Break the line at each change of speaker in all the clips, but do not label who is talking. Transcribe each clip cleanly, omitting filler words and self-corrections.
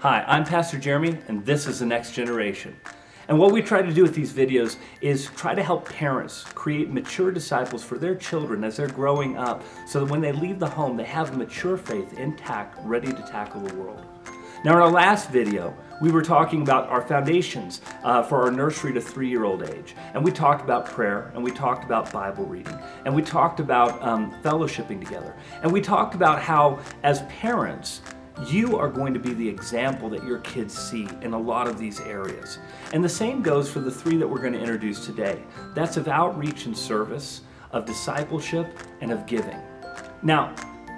Hi, I'm Pastor Jeremy, and this is The Next Generation. And what we try to do with these videos is try to help parents create mature disciples for their children as they're growing up, so that when they leave the home, they have a mature faith intact, ready to tackle the world. Now, in our last video, we were talking about our foundations for our nursery to 3-year-old age. And we talked about prayer, and we talked about Bible reading, and we talked about fellowshipping together. And we talked about how, as parents, you are going to be the example that your kids see in a lot of these areas. And the same goes for the 3 that we're going to introduce today. That's of outreach and service, of discipleship, and of giving. Now,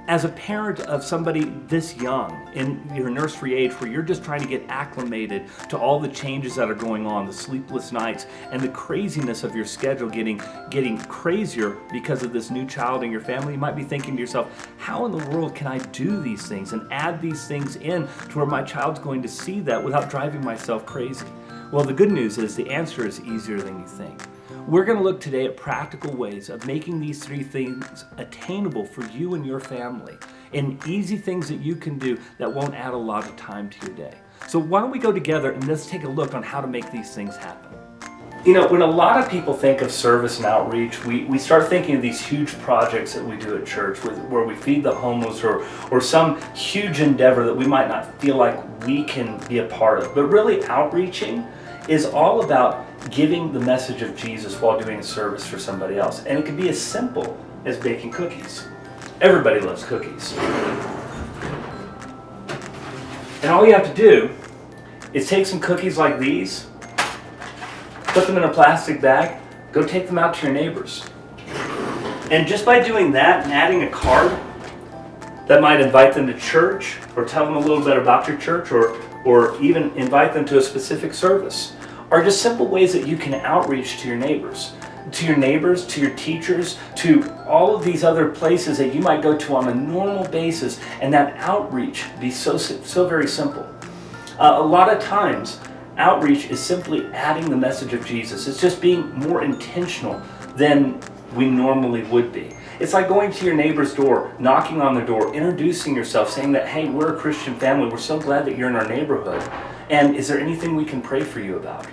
as a parent of somebody this young in your nursery age, where you're just trying to get acclimated to all the changes that are going on, the sleepless nights and the craziness of your schedule getting crazier because of this new child in your family, you might be thinking to yourself, how in the world can I do these things and add these things in to where my child's going to see that without driving myself crazy? Well, the good news is the answer is easier than you think. We're going to look today at practical ways of making these 3 things attainable for you and your family, and easy things that you can do that won't add a lot of time to your day. So why don't we go together and let's take a look on how to make these things happen. You know, when a lot of people think of service and outreach, we start thinking of these huge projects that we do at church where we feed the homeless or some huge endeavor that we might not feel like we can be a part of. But really, outreaching is all about giving the message of Jesus while doing a service for somebody else. And it can be as simple as baking cookies. Everybody loves cookies. And all you have to do is take some cookies like these, put them in a plastic bag, go take them out to your neighbors. And just by doing that and adding a card that might invite them to church, or tell them a little bit about your church, or even invite them to a specific service, are just simple ways that you can outreach to your neighbors, to your teachers, to all of these other places that you might go to on a normal basis, and that outreach be so very simple. A lot of times, outreach is simply adding the message of Jesus. It's just being more intentional than we normally would be. It's like going to your neighbor's door, knocking on their door, introducing yourself, saying that, hey, we're a Christian family. We're so glad that you're in our neighborhood. And is there anything we can pray for you about?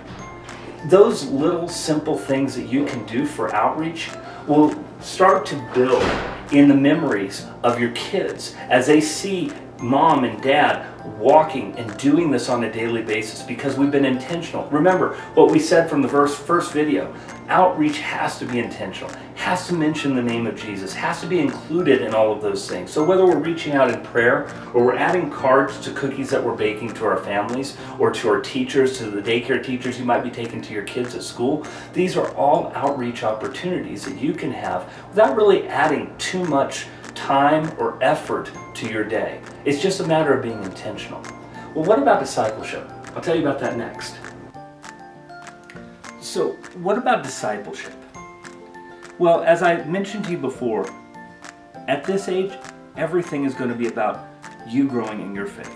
Those little simple things that you can do for outreach will start to build in the memories of your kids as they see mom and dad walking and doing this on a daily basis because we've been intentional. Remember what we said from the first video. Outreach has to be intentional, has to mention the name of Jesus, has to be included in all of those things. So whether we're reaching out in prayer, or we're adding cards to cookies that we're baking to our families, or to our teachers, to the daycare teachers you might be taking to your kids at school, these are all outreach opportunities that you can have without really adding too much time or effort to your day. It's just a matter of being intentional. Well, what about discipleship? I'll tell you about that next. So, what about discipleship? Well, as I mentioned to you before, at this age, everything is going to be about you growing in your faith.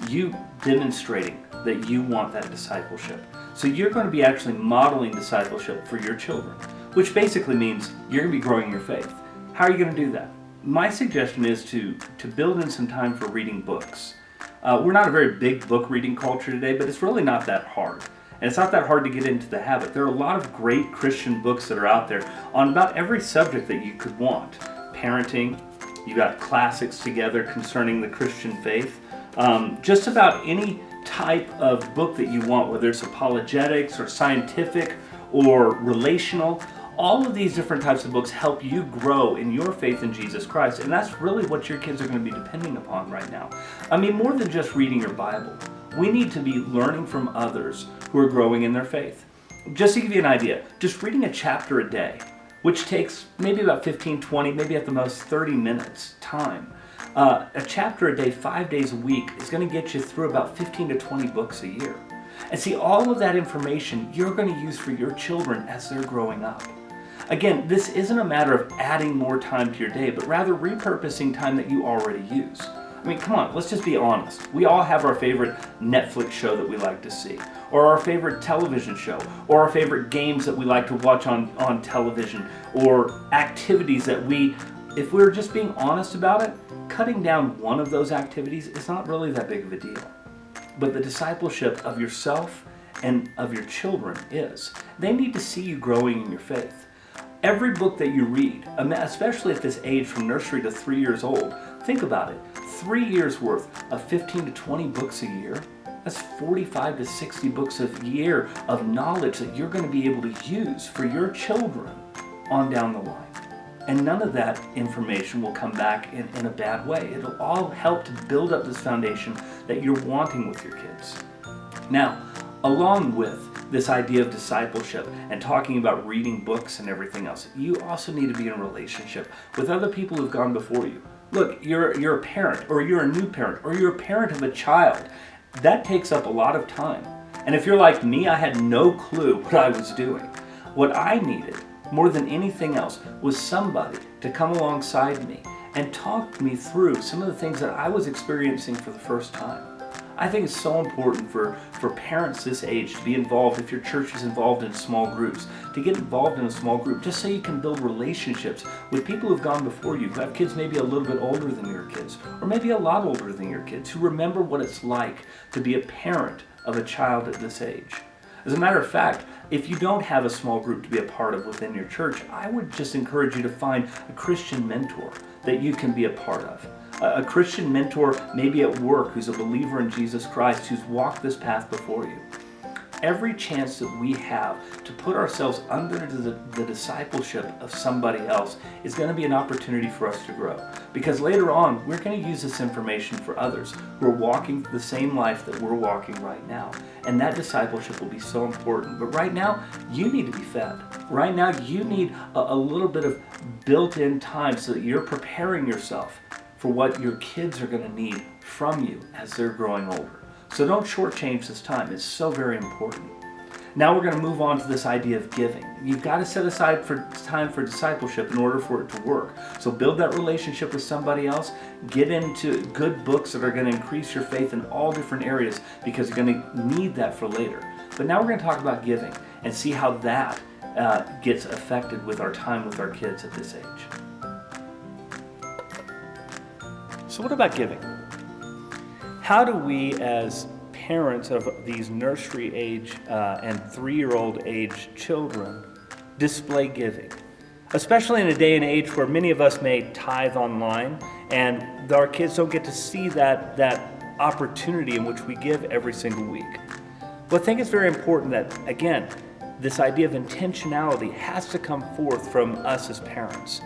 You demonstrating that you want that discipleship. So you're going to be actually modeling discipleship for your children, which basically means you're going to be growing your faith. How are you going to do that? My suggestion is to build in some time for reading books. We're not a very big book reading culture today, but it's really not that hard. And it's not that hard to get into the habit. There are a lot of great Christian books that are out there on about every subject that you could want. Parenting, you got classics together concerning the Christian faith. Just about any type of book that you want, whether it's apologetics or scientific or relational. All of these different types of books help you grow in your faith in Jesus Christ, and that's really what your kids are going to be depending upon right now. I mean, more than just reading your Bible, we need to be learning from others who are growing in their faith. Just to give you an idea, just reading a chapter a day, which takes maybe about 15, 20, maybe at the most 30 minutes time. A chapter a day, 5 days a week, is going to get you through about 15 to 20 books a year. And see, all of that information you're going to use for your children as they're growing up. Again, this isn't a matter of adding more time to your day, but rather repurposing time that you already use. I mean, come on, let's just be honest. We all have our favorite Netflix show that we like to see, or our favorite television show, or our favorite games that we like to watch on television, or activities that if we're just being honest about it, cutting down one of those activities is not really that big of a deal. but the discipleship of yourself and of your children is. They need to see you growing in your faith. Every book that you read, especially at this age from nursery to 3 years old, think about it. 3 years worth of 15 to 20 books a year. That's 45 to 60 books a year of knowledge that you're going to be able to use for your children on down the line. And none of that information will come back in a bad way. It'll all help to build up this foundation that you're wanting with your kids. Now, along with this idea of discipleship and talking about reading books and everything else, you also need to be in a relationship with other people who've gone before you. Look, you're a parent, or you're a new parent, or you're a parent of a child. That takes up a lot of time. And if you're like me, I had no clue what I was doing. What I needed, more than anything else, was somebody to come alongside me and talk me through some of the things that I was experiencing for the first time. I think it's so important for parents this age to be involved, if your church is involved in small groups, to get involved in a small group just so you can build relationships with people who've gone before you, who have kids maybe a little bit older than your kids, or maybe a lot older than your kids, who remember what it's like to be a parent of a child at this age. As a matter of fact, if you don't have a small group to be a part of within your church, I would just encourage you to find a Christian mentor that you can be a part of. A Christian mentor, maybe at work, who's a believer in Jesus Christ, who's walked this path before you. Every chance that we have to put ourselves under the discipleship of somebody else is going to be an opportunity for us to grow. Because later on, we're going to use this information for others who are walking the same life that we're walking right now. And that discipleship will be so important. But right now, you need to be fed. Right now, you need a little bit of built-in time so that you're preparing yourself for what your kids are going to need from you as they're growing older. So don't shortchange this time. It's so very important. Now we're going to move on to this idea of giving. You've got to set aside time for discipleship in order for it to work. So build that relationship with somebody else. Get into good books that are going to increase your faith in all different areas, because you're going to need that for later. But now we're going to talk about giving and see how that gets affected with our time with our kids at this age. So what about giving? How do we, as parents of these nursery age and 3-year-old age children, display giving? Especially in a day and age where many of us may tithe online and our kids don't get to see that opportunity in which we give every single week. Well, I think it's very important that, again, this idea of intentionality has to come forth from us as parents.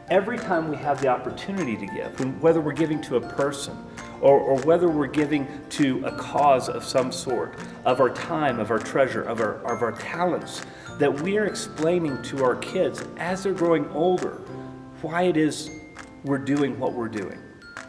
Every time we have the opportunity to give, whether we're giving to a person or whether we're giving to a cause of some sort, of our time, of our treasure, of our talents, that we are explaining to our kids as they're growing older why it is we're doing what we're doing.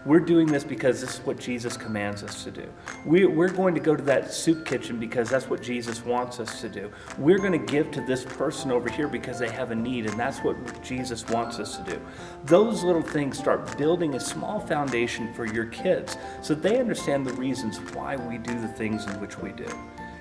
We're doing this because this is what Jesus commands us to do. We're going to go to that soup kitchen because that's what Jesus wants us to do. We're going to give to this person over here because they have a need, and that's what Jesus wants us to do. Those little things start building a small foundation for your kids so they understand the reasons why we do the things in which we do.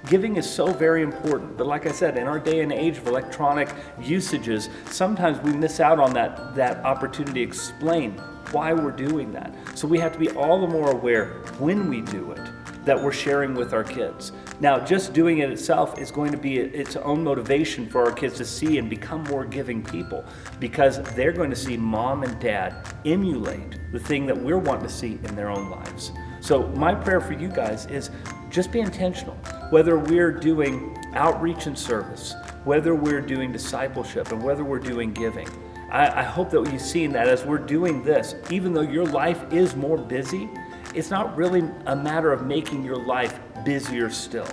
Giving is so very important, but like I said, in our day and age of electronic usages, sometimes we miss out on that opportunity to explain why we're doing that. So we have to be all the more aware when we do it that we're sharing with our kids. Now, just doing it itself is going to be its own motivation for our kids to see and become more giving people, because they're going to see mom and dad emulate the thing that we're wanting to see in their own lives. So my prayer for you guys is just be intentional. Whether we're doing outreach and service, whether we're doing discipleship, and whether we're doing giving, I hope that you've seen that as we're doing this, even though your life is more busy, it's not really a matter of making your life busier still,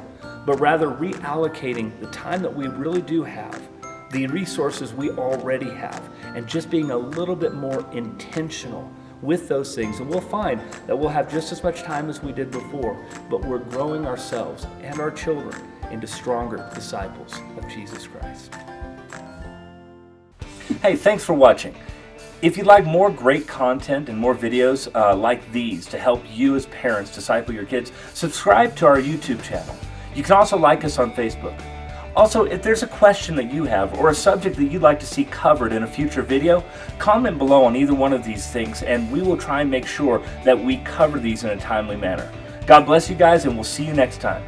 but rather reallocating the time that we really do have, the resources we already have, and just being a little bit more intentional with those things. And we'll find that we'll have just as much time as we did before, but we're growing ourselves and our children into stronger disciples of Jesus Christ. Hey, thanks for watching. If you'd like more great content and more videos like these to help you as parents disciple your kids, subscribe to our YouTube channel. You can also like us on Facebook. Also, if there's a question that you have or a subject that you'd like to see covered in a future video, comment below on either one of these things and we will try and make sure that we cover these in a timely manner. God bless you guys, and we'll see you next time.